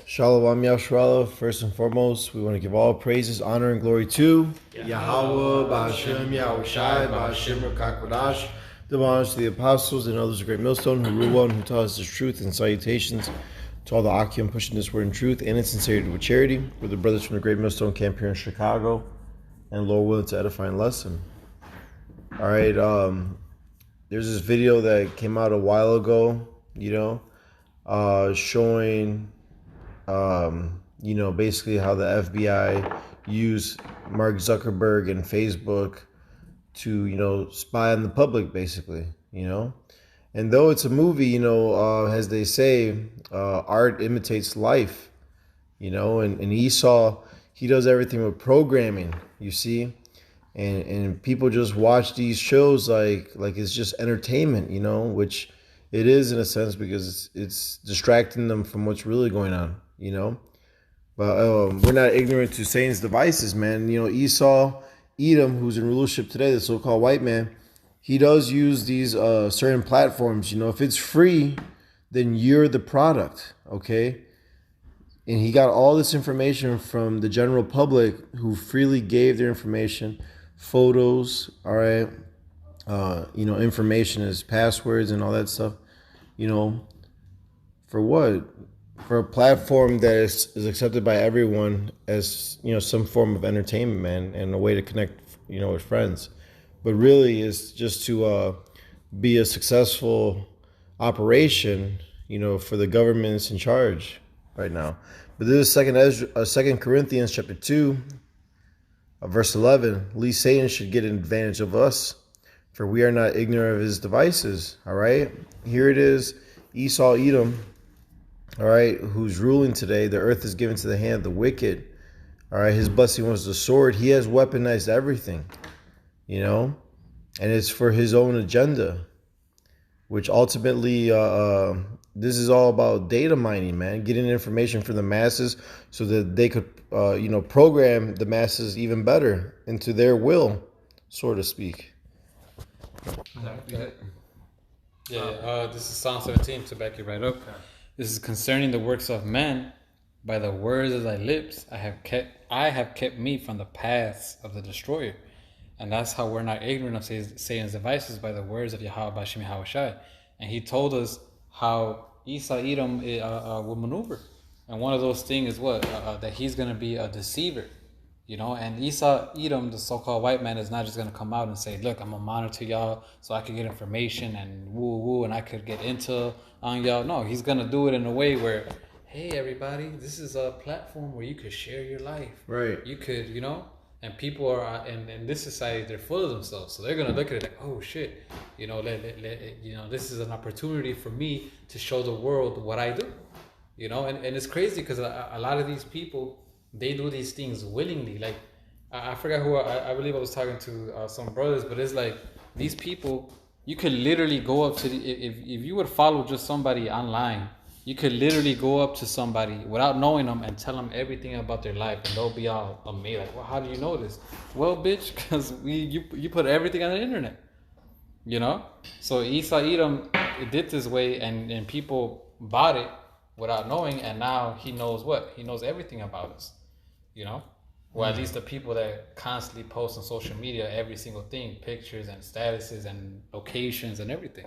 Shalom Yashrala. First and foremost, we want to give all praises, honor, and glory to Yahweh, Ba'ashem, Yahushai, Ba'ashem, Rakakwadash. The honors to the apostles and others of Great Millstone who rule one, who taught us the truth, and salutations to all the Akim pushing this word in truth and in sincerity with charity. We're the brothers from the Great Millstone camp here in Chicago, and Lord willing to edifying lesson. All right, there's this video that came out a while ago, showing basically how the FBI used Mark Zuckerberg and Facebook to, spy on the public, basically, And though it's a movie, as they say, art imitates life, and Esau, he does everything with programming, you see, and people just watch these shows like it's just entertainment, which it is in a sense because it's distracting them from what's really going on. But we're not ignorant to Satan's devices, man. Esau, Edom, who's in rulership today, the so-called white man, he does use these certain platforms. If it's free, then you're the product, okay? And he got all this information from the general public who freely gave their information, photos, all right, information as passwords and all that stuff, for what? For a platform that is accepted by everyone as, some form of entertainment, man, and a way to connect, with friends. But really it's just to be a successful operation, for the governments in charge right now. But this is Second Corinthians chapter 2, verse 11. Least Satan should get an advantage of us, for we are not ignorant of his devices. All right, here it is, Esau, Edom, all right, who's ruling today. The earth is given to the hand of the wicked. All right, his blessing was the sword. He has weaponized everything, and it's for his own agenda, which ultimately, this is all about data mining, man, getting information from the masses so that they could, program the masses even better into their will, so to speak. This is Psalm 17 to back you right up. This is concerning the works of men. By the words of thy lips, I have kept me from the paths of the destroyer. And that's how we're not ignorant of Satan's devices, by the words of Yahweh Bashim Yahushai. And he told us how Esau Edom will maneuver. And one of those things is what? That he's going to be a deceiver. And Esau Edom, the so-called white man, is not just going to come out and say, look, I'm going to monitor y'all so I can get information and woo, and I could get intel on y'all. No, he's going to do it in a way where, hey, everybody, this is a platform where you could share your life. Right. You could, and people are, in this society, they're full of themselves. So they're going to look at it like, oh, shit, this is an opportunity for me to show the world what I do. And it's crazy because a lot of these people, they do these things willingly. Like, I forgot who, I believe I was talking to some brothers, but it's like these people, you could literally go up to, if you would follow just somebody online, you could literally go up to somebody without knowing them and tell them everything about their life, and they'll be all amazed. Like, well, how do you know this? Well, bitch, because you put everything on the internet, So Esau Edom did this way, and people bought it without knowing, and now he knows what? He knows everything about us. Or at least the people that constantly post on social media every single thing, pictures and statuses and locations and everything.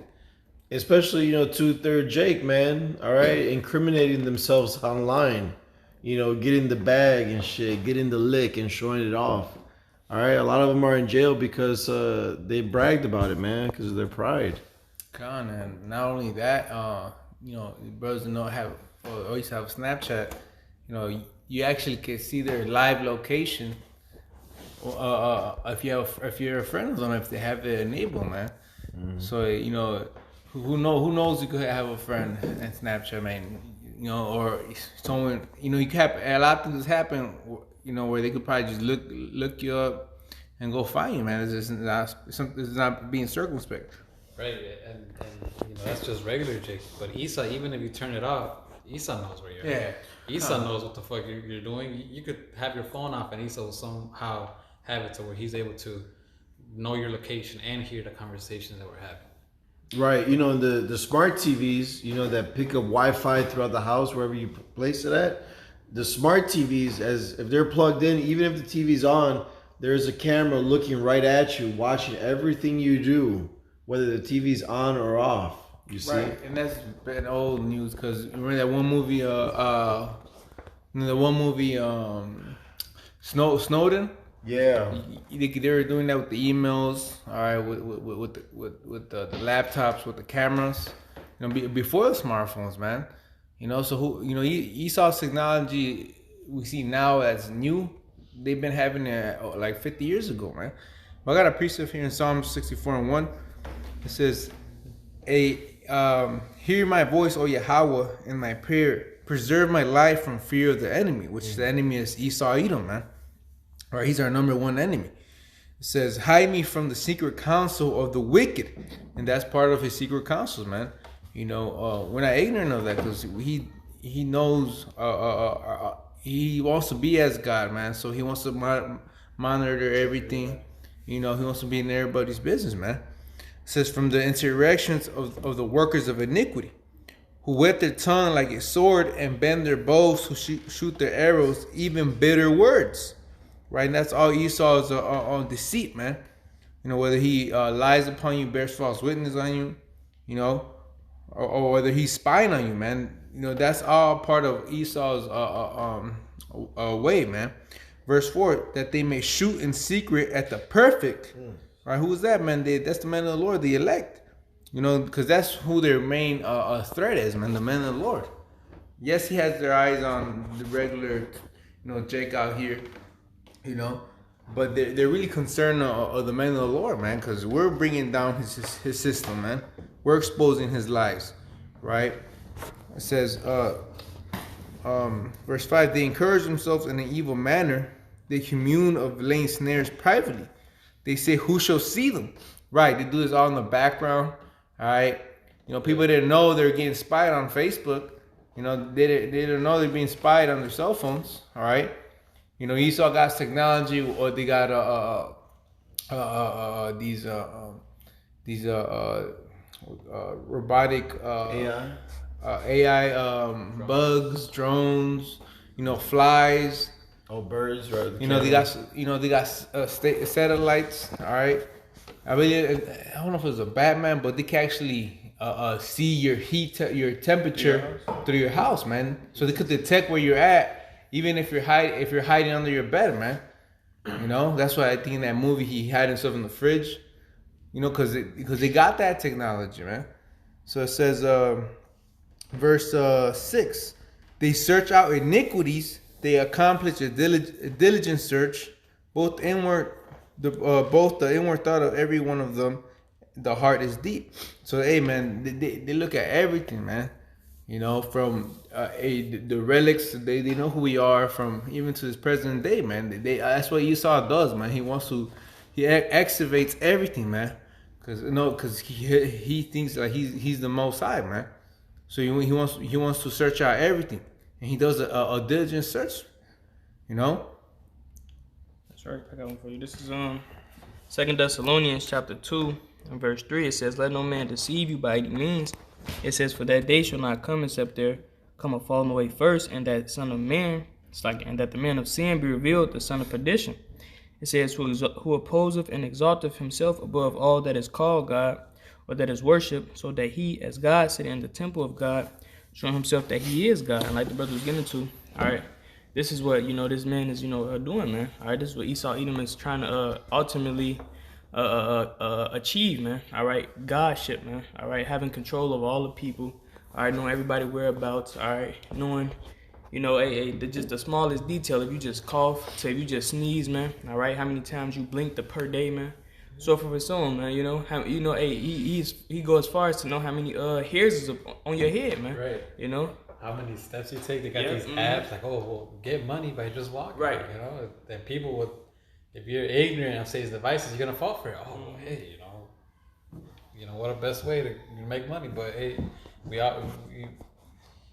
Especially, two-third Jake, man, all right, incriminating themselves online, getting the bag and shit, getting the lick and showing it off. All right, a lot of them are in jail because they bragged about it, man, because of their pride. And not only that, brothers don't have, or always have Snapchat, you actually can see their live location. If you're a friend of them, if they have it enabled, man. Mm-hmm. So who knows? You could have a friend in Snapchat, man. Or someone. You can have a lot of things happen. Where they could probably just look you up and go find you, man. It's not being circumspect. Right, and that's just regular Jake. But Esau, even if you turn it off, Esau knows where you're at. Esau knows what the fuck you're doing. You could have your phone off and Esau will somehow have it to where he's able to know your location and hear the conversations that we're having. Right, you know, the smart TVs, you know, that pick up Wi-Fi throughout the house wherever you place it at. The smart TVs, as if they're plugged in, even if the TV's on, there's a camera looking right at you, watching everything you do, whether the TV's on or off. You see, Right, and that's been old news because remember that one movie, Snowden. yeah, They were doing that with the emails, all right, with the laptops, with the cameras, you know, before the smartphones, man. You know, so who, you know, Esau's technology we see now as new, they've been having it like 50 years ago, man. I got a precept here in Psalm 64:1. It says, hear my voice, O Yahweh, in my prayer. Preserve my life from fear of the enemy, which the enemy is Esau Edom, man. Right, he's our number one enemy. It says, hide me from the secret counsel of the wicked. And that's part of his secret counsels, man. You know, we're not ignorant of that because he knows, he wants to be as God, man. So he wants to monitor everything. You know, he wants to be in everybody's business, man. It says, from the insurrections of the workers of iniquity, who whet their tongue like a sword and bend their bows, who shoot their arrows, even bitter words. Right, and that's all Esau is on deceit, man. You know, whether he lies upon you, bears false witness on you, you know, or whether he's spying on you, man. You know, that's all part of Esau's way, man. Verse 4, that they may shoot in secret at the perfect. Right, who is that, man? That's the men of the Lord, the elect. You know, because that's who their main threat is, man, the men of the Lord. Yes, he has their eyes on the regular, you know, Jake out here. You know, but they're really concerned of the men of the Lord, man, because we're bringing down his system, man. We're exposing his lies, right? It says, verse 5, they encourage themselves in an evil manner. They commune of laying snares privately. They say, who shall see them? Right, they do this all in the background, all right? You know, people didn't know they're getting spied on Facebook. You know, they didn't know they're being spied on their cell phones, all right? You know, Esau got technology, or they got these robotic AI bugs, drones, you know, flies. oh, birds, right? You know, they got satellites. All right. I mean, I don't know if it was a Batman, but they can actually see your heat, your temperature through your house, man. So they could detect where you're at. Even if you're hiding under your bed, man, you know, that's why I think in that movie he hid himself in the fridge, you know, because they got that technology, man. So it says, verse 6, they search out iniquities, they accomplish a diligent search, both the inward thought of every one of them, the heart is deep. So hey, man, they look at everything, man. You know, from the relics, they know who we are, from even to this present day, man. That's what Esau does, man. He activates everything, man. Because he thinks like he's the Most High, man. So he wants to search out everything, and he does a diligent search. You know. That's right. I got one for you. This is 2 Thessalonians chapter 2 and verse 3. It says, "Let no man deceive you by any means." It says, "For that day shall not come except there come a falling away first, and that son of man, and that the man of sin be revealed, the son of perdition." It says, "Who opposeth and exalteth himself above all that is called God, or that is worshipped, so that he, as God, sit in the temple of God, showing himself that he is God." And like the brother was getting to, all right, this is what, you know, this man is, you know, doing, man. All right, this is what Esau Edom is trying to ultimately achieve, man. All right, Godship, man. All right, having control of all the people. All right, knowing everybody whereabouts. All right, knowing, you know, just the smallest detail. If you just cough, say if you just sneeze, man. All right, how many times you blinked per day, man. So forth and so on, man. You know, he goes as far as to know how many hairs is on your head, man. Right. You know. How many steps you take? They got these apps like, oh, well, get money by just walking. Right. You know, and people would. If you're ignorant of these devices, you're gonna fall for it. Oh, hey, you know what a best way to make money. But hey,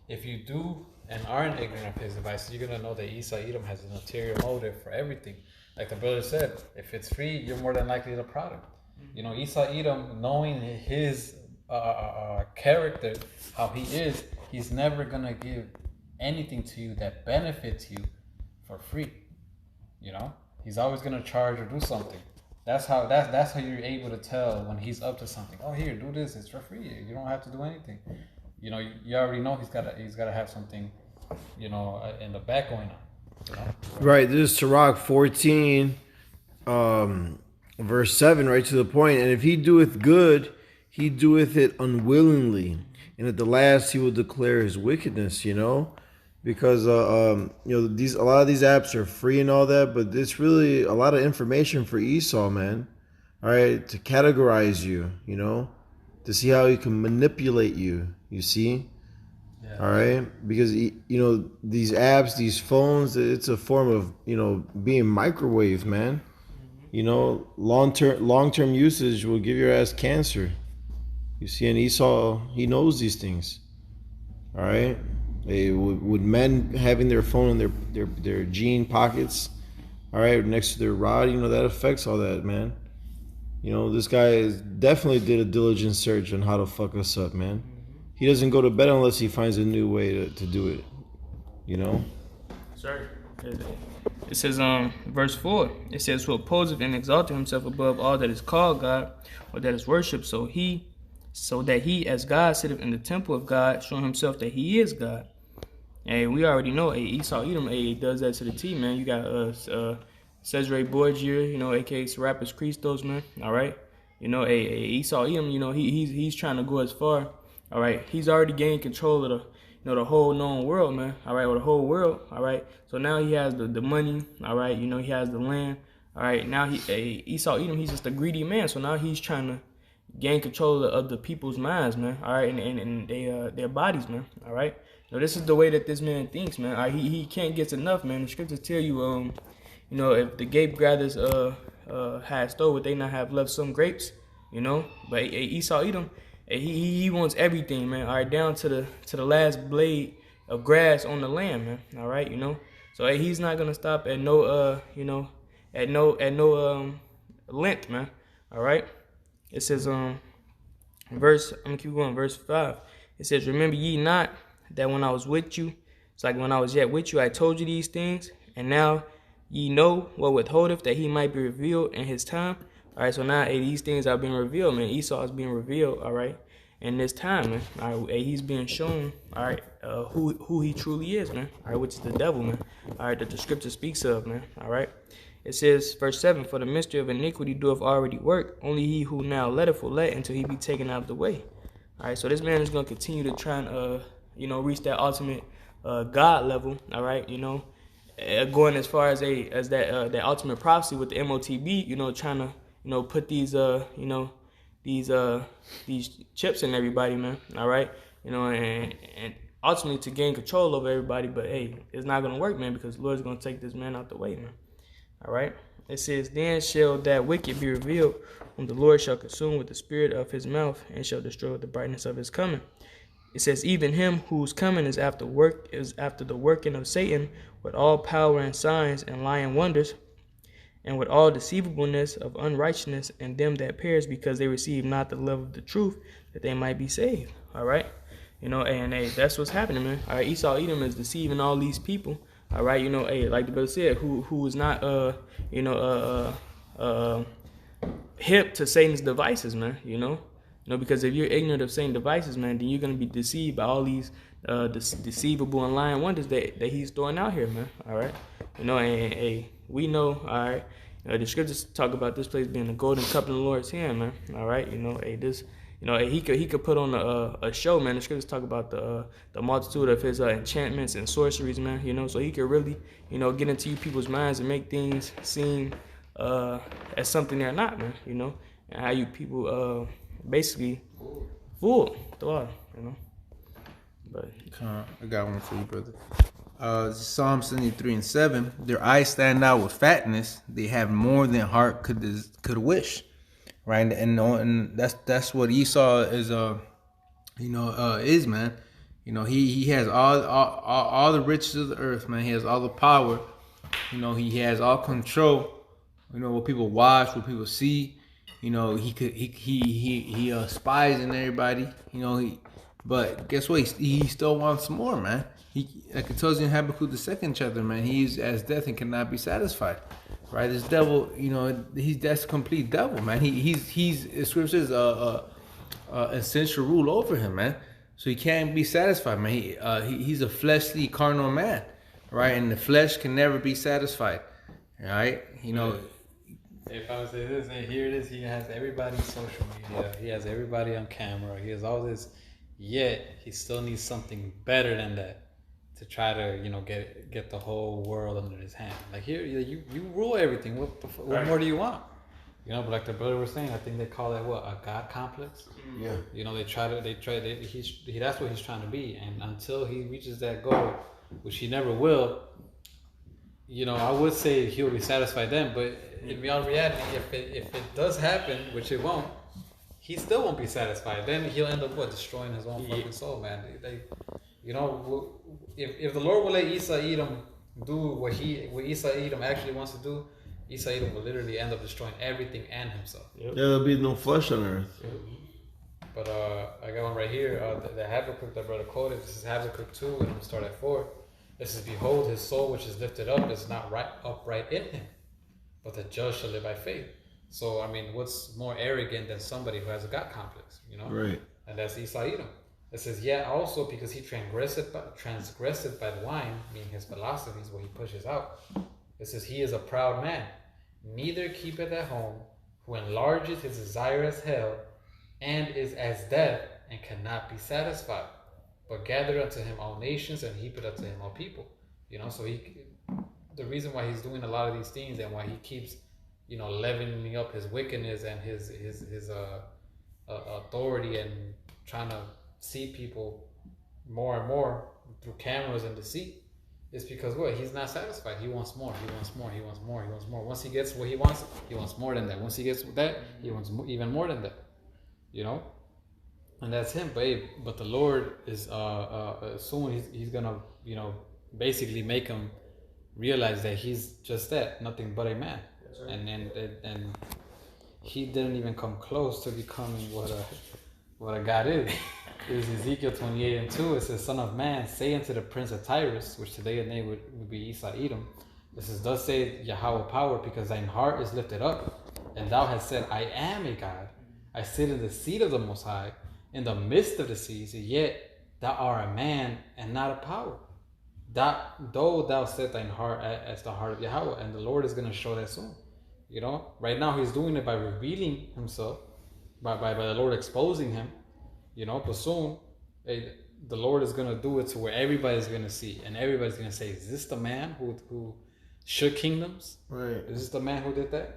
if you do and aren't ignorant of his devices, you're gonna know that Esau Edom has an ulterior motive for everything. Like the brother said, if it's free, you're more than likely the product. You know, Esau Edom, knowing his character, how he is, he's never gonna give anything to you that benefits you for free. You know, he's always gonna charge or do something. That's how you're able to tell when he's up to something. Oh, here, do this. It's for free. You don't have to do anything. You know, you already know he's gotta have something, you know, in the back going on. You know? Right. This is Sirach 14, verse 7, right to the point. And if he doeth good, he doeth it unwillingly, and at the last he will declare his wickedness. You know, because you know, a lot of these apps are free and all that, but it's really a lot of information for Esau, man. All right, to categorize you, you know, to see how he can manipulate you. You see. Yeah. All right, because you know, these apps, these phones, it's a form of, you know, being microwave, man. You know, long term usage will give your ass cancer. You see, and Esau, he knows these things. All right, with men having their phone in their jean pockets, all right, next to their rod, you know, that affects all that, man. You know, this guy definitely did a diligent search on how to fuck us up, man. He doesn't go to bed unless he finds a new way to do it. You know? Sorry. It says, verse 4, it says, who opposeth and exalteth himself above all that is called God, or that is worshipped, so that he as God sitteth in the temple of God, showing himself that he is God. And we already know, Esau Edom, does that to the T, man. You got Cesare Borgia, you know, aka Serapis Christos, man. All right, you know, Esau Edom, you know, he's trying to go as far. All right, he's already gained control of the whole known world, man. All right, or the whole world. All right, so now he has the money. All right, you know, he has the land. All right, now Esau Edom, he's just a greedy man. So now he's trying to gain control of the people's minds, man. All right, and their bodies, man. All right, now this is the way that this man thinks, man. All right, he can't get enough, man. The scriptures tell you, you know, if the grape gatherers had stole, would they not have left some grapes? You know, but Esau Edom, he wants everything, man. All right, down to the last blade of grass on the land, man. All right, you know. So he's not gonna stop at no you know, at no length, man. All right. It says I'm gonna keep going, verse 5. It says, remember ye not that when I was with you, it's like when I was yet with you, I told you these things, and now ye know what withholdeth, that he might be revealed in his time. All right, so now these things are being revealed, man. Esau is being revealed, all right, in this time, man. All right, he's being shown, all right, who he truly is, man. All right, which is the devil, man. All right, that the scripture speaks of, man. All right. It says, verse 7, for the mystery of iniquity doeth already work. Only he who now letteth will let until he be taken out of the way. All right, so this man is going to continue to try and, you know, reach that ultimate God level, all right, you know, going as far as that ultimate prophecy with the MOTB, you know, trying to, you know, put these, you know, these chips in everybody, man, all right, you know, and ultimately to gain control over everybody, but, hey, it's not going to work, man, because the Lord's going to take this man out the way, man. All right. It says, then shall that wicked be revealed, whom the Lord shall consume with the spirit of his mouth, and shall destroy with the brightness of his coming. It says, even him whose coming is after the working of Satan, with all power and signs and lying wonders, and with all deceivableness of unrighteousness, and them that perish because they receive not the love of the truth, that they might be saved. All right. You know, and hey, that's what's happening, man. All right. Esau Edom is deceiving all these people. All right, you know, hey, like the brother said, who is not, you know, hip to Satan's devices, man. You know, because if you're ignorant of Satan's devices, man, then you're gonna be deceived by all these deceivable and lying wonders that he's throwing out here, man. All right, you know, and hey, we know, all right, the scriptures talk about this place being the golden cup in the Lord's hand, man. All right, you know, hey, this. You know, he could put on a show, man. The scriptures talk about the multitude of his enchantments and sorceries, man. You know, so he could really, you know, get into you people's minds and make things seem as something they're not, man. You know, and how you people basically fool the law, you know. But I got one for you, brother. Psalm 73:7. Their eyes stand out with fatness; they have more than heart could wish. Right, and that's what Esau is, you know, is, man. You know, he has all the riches of the earth, man. He has all the power. You know, he has all control. You know, what people watch, what people see. You know, he spies on everybody. You know, but guess what? He still wants more, man. Like it tells you in Habakkuk the 2nd chapter, man. He's as death and cannot be satisfied. Right? This devil, you know, that's complete devil, man. He's scripture says essential rule over him, man. So he can't be satisfied, man. He's a fleshly, carnal man, right? And the flesh can never be satisfied, right? You know. If I would say this, and here it is, he has everybody on social media, he has everybody on camera, he has all this, yet he still needs something better than that to try to, you know, get the whole world under his hand. Like here, you rule everything. What more do you want? You know, but like the brother was saying, I think they call that what, a God complex. Yeah. You know, that's what he's trying to be, and until he reaches that goal, which he never will. You know, I would say he'll be satisfied then, but in reality, if it does happen, which it won't, he still won't be satisfied. Then he'll end up destroying his own fucking soul, man. You know, if the Lord will let Esau Edom do what Esau Edom actually wants to do, Esau Edom will literally end up destroying everything and himself. Yeah, there'll be no flesh on earth. But I got one right here. The Habakkuk that brother quoted. This is Habakkuk 2, and I'm gonna start at 4. This is, behold, his soul which is lifted up is not upright in him, but the just shall live by faith. So, I mean, what's more arrogant than somebody who has a God complex, you know? Right. And that's Esau Edom. It says, yeah, also because he transgressed by the wine, meaning his philosophies, what he pushes out. It says, he is a proud man, neither keepeth at home, who enlargeth his desire as hell, and is as death, and cannot be satisfied. But gather unto him all nations, and heap it unto him all people. You know, so the reason why he's doing a lot of these things, and why he keeps, you know, leveling up his wickedness and his authority, and trying to see people more and more through cameras and deceit, is because what? He's not satisfied. He wants more. He wants more. He wants more. He wants more. Once he gets what he wants more than that. Once he gets that, he wants even more than that. You know. And that's him, but the Lord is soon he's gonna, you know, basically make him realize that he's just that, nothing but a man. Right. And he didn't even come close to becoming what a God is. It was Ezekiel 28:2. It says, Son of man, say unto the prince of Tyrus, which today the name would be Esau Edom. It says, thus saith Yahweh power, because thine heart is lifted up, and thou hast said, I am a God. I sit in the seat of the Most High, in the midst of the seas, yet thou art a man and not a power. Though thou set thine heart as the heart of Yahweh, and the Lord is going to show that soon. You know, right now he's doing it by revealing himself, by the Lord exposing him. You know, but soon the Lord is going to do it to where everybody's going to see, and everybody's going to say, is this the man who shook kingdoms? Right. Is this the man who did that?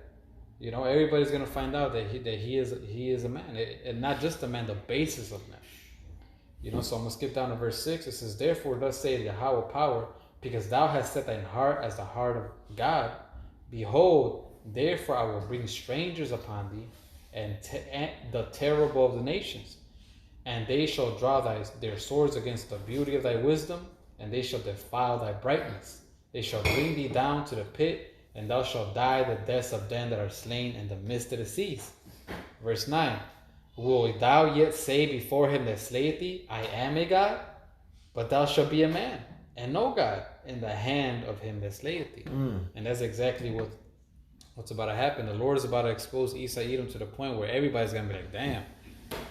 You know, everybody's gonna find out that he is a man, and not just a man, the basis of man. You know, so I'm gonna skip down to verse 6. It says, therefore thus saith Yahweh power, because thou hast set thine heart as the heart of God. Behold, therefore I will bring strangers upon thee, and the terrible of the nations, and they shall draw their swords against the beauty of thy wisdom, and they shall defile thy brightness. They shall bring thee down to the pit, and thou shalt die the deaths of them that are slain in the midst of the seas. Verse 9. Will thou yet say before him that slayeth thee, I am a God? But thou shalt be a man, and no God, in the hand of him that slayeth thee. And that's exactly what's about to happen. The Lord is about to expose Esau Edom to the point where everybody's going to be like, damn,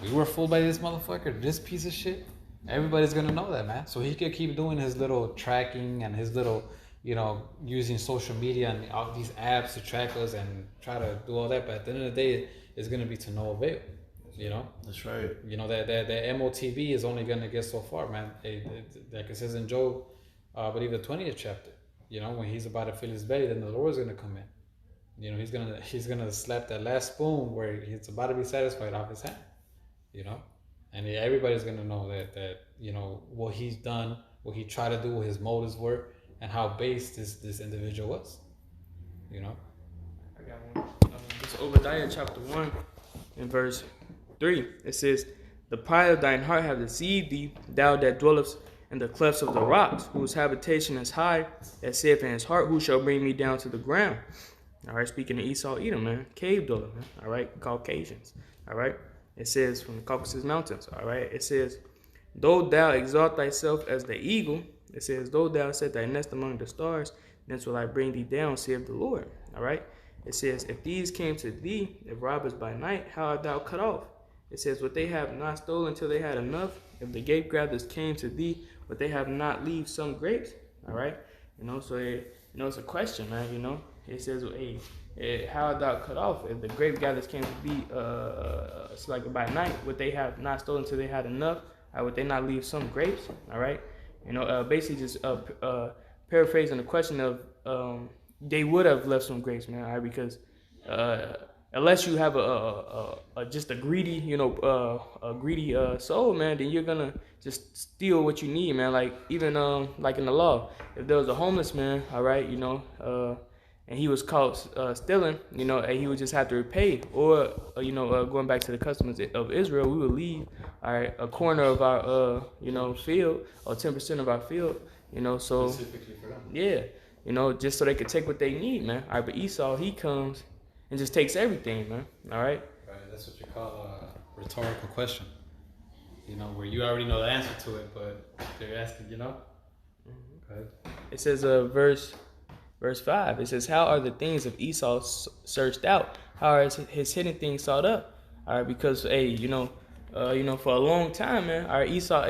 we were fooled by this motherfucker, this piece of shit. Everybody's going to know that, man. So he could keep doing his little tracking and his little, you know, using social media and all these apps to track us and try to do all that. But at the end of the day, it's going to be to no avail, you know? That's right. You know, that MOTB is only going to get so far, man. Like it says in Job, I believe the 20th chapter, you know, when he's about to fill his belly, then the Lord's going to come in. You know, he's gonna slap that last spoon where he's about to be satisfied off his hand, you know? And everybody's going to know that, you know, what he's done, what he tried to do, what his motives were, and how base this individual was, you know. I got one. It's Obadiah chapter 1 and verse 3. It says, the pride of thine heart hath deceived thee, thou that dwellest in the clefts of the rocks, whose habitation is high, that saith in his heart, who shall bring me down to the ground? All right, speaking of Esau, Edom, man, cave dweller, man. All right, Caucasians. All right, it says from the Caucasus Mountains. All right, it says, though thou exalt thyself as the eagle, it says, though thou set thy nest among the stars, thence will I bring thee down, saith the Lord. All right, it says, if these came to thee, if robbers by night, how art thou cut off? It says, what they have not stolen till they had enough. If the grape gatherers came to thee, but they have not leave some grapes. All right, so it's a question, man. It says, hey, how art thou cut off? If the grape gatherers came to thee, it's like by night, would they have not stolen till they had enough? Would they not leave some grapes? All right, basically just paraphrasing the question of they would have left some grapes, man. All right, because unless you have just a greedy, a greedy soul, man, then you're gonna just steal what you need, man. Like even like in the law, if there was a homeless man, all right, and he was caught stealing, and he would just have to repay, or going back to the customs of Israel, we would leave, all right, a corner of our field or 10% of our field, so Specifically for them. yeah, just so they could take what they need, man. All right, but Esau, he comes and just takes everything, man. All right. Right. That's what you call a rhetorical question. Where you already know the answer to it, but they're asking. Go ahead. It says, verse 5. It says, how are the things of Esau searched out? How are his hidden things sought up? All right, because for a long time, man. All right, Esau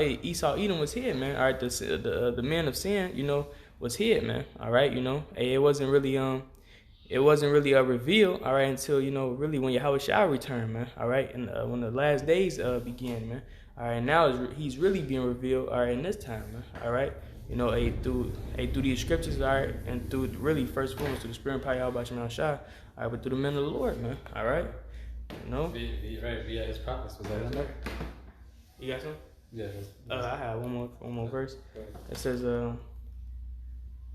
Edom was hid, man. All right, the man of sin, was hid, man. All right, it wasn't really a reveal, all right, until really when Yahweh shall return, man. All right, and when the last days begin, man. All right, now he's really being revealed, all right, in this time, man. All right, through these scriptures, all right, and through really first and foremost through the Spirit and power of Yahweh Shema Shah, all right, but through the men of the Lord, man. All right, Right, via his prophets. Was that in there? You got some? Yeah. I have one more verse. It says, oh,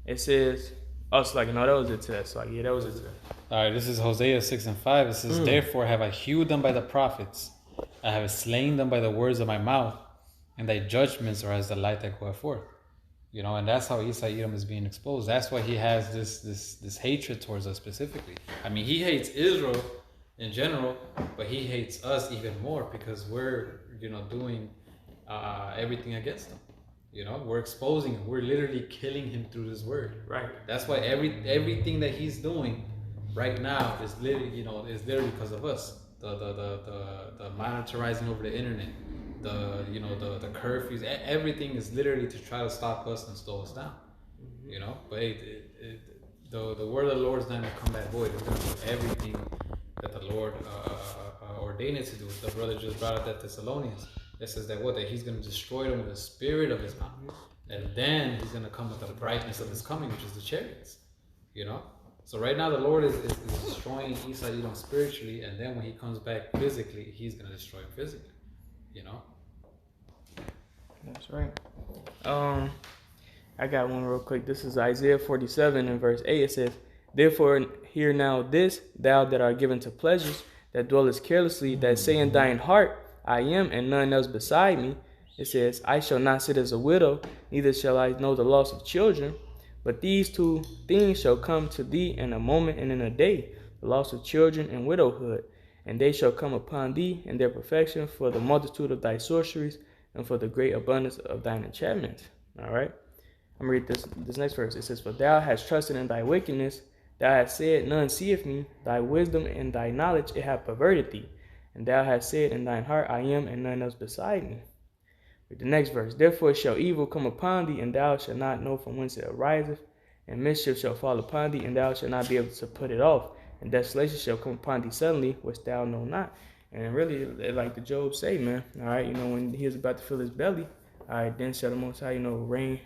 it's like, no, that was it to that. So, yeah, that was it to that. All right, this is Hosea 6:5. It says, therefore have I hewed them by the prophets. I have slain them by the words of my mouth, and thy judgments are as the light that goeth forth. And that's how Esau Edom is being exposed. That's why he has this hatred towards us specifically. I mean, he hates Israel in general, but he hates us even more because we're, doing everything against him. We're exposing him. We're literally killing him through this word. Right. That's why everything that he's doing right now is literally, because of us. The monitorizing over the internet, the curfews, everything is literally to try to stop us and slow us down. But the word of the Lord is not going to come back void. It's going to do everything that the Lord ordained it to do. The brother just brought up that Thessalonians. It says that he's going to destroy them with the spirit of his mouth. And then he's going to come with the brightness of his coming, which is the chariots. So right now the Lord is destroying Esau Edom spiritually, and then when he comes back physically, he's going to destroy him physically. That's right. I got one real quick. This is Isaiah 47 and verse 8. It says, therefore hear now this, thou that art given to pleasures, that dwellest carelessly, that say in thine heart, I am, and none else beside me. It says, I shall not sit as a widow, neither shall I know the loss of children. But these two things shall come to thee in a moment and in a day, the loss of children and widowhood. And they shall come upon thee in their perfection for the multitude of thy sorceries and for the great abundance of thine enchantments. All right. I'm going to read this next verse. It says, for thou hast trusted in thy wickedness. Thou hast said, none seeth me. Thy wisdom and thy knowledge, it hath perverted thee. And thou hast said in thine heart, I am, and none else beside me. Read the next verse. Therefore shall evil come upon thee, and thou shalt not know from whence it ariseth. And mischief shall fall upon thee, and thou shalt not be able to put it off. And desolation shall come upon thee suddenly, which thou know not. And really, like the Job say, man, all right, when he is about to fill his belly, all right, then shall the Most High, rain,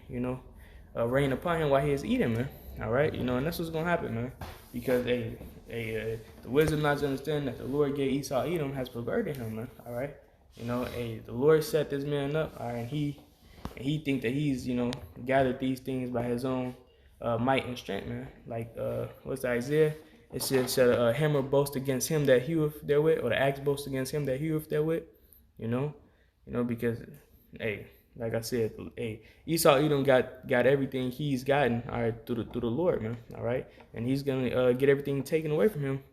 rain upon him while he is eating, man. All right, and that's what's going to happen, man. Because, the wisdom not to understand that the Lord gave Esau Edom has perverted him, man. All right, the Lord set this man up, all right, and he think that he's, gathered these things by his own might and strength, man. Like, what's Isaiah? It says, shall a hammer boast against him that heweth therewith, or the axe boast against him that heweth therewith? Because, Like I said, hey, Esau Edom got everything he's gotten, all right, through the Lord, man, all right, and he's gonna get everything taken away from him,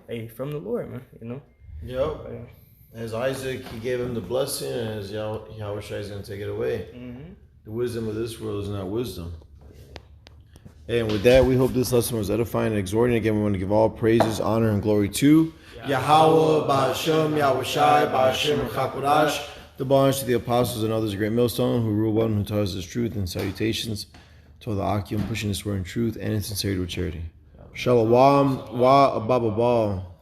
hey, from the Lord, man, you know. Yep. As Isaac, he gave him the blessing, and as Yahweh Shai is going to take it away. Mm-hmm. The wisdom of this world is not wisdom. And with that, we hope this lesson was edifying and exhorting. Again, we want to give all praises, honor, and glory to Yahweh, Ba'ashem, Yahweh Shai, Ba'ashem, Chakodash. The bonds to the apostles and others, a great millstone, who rule one, who taught us this truth, and salutations to all the Akim, pushing this word in truth and in sincerity with charity. Shalom, wa abababal.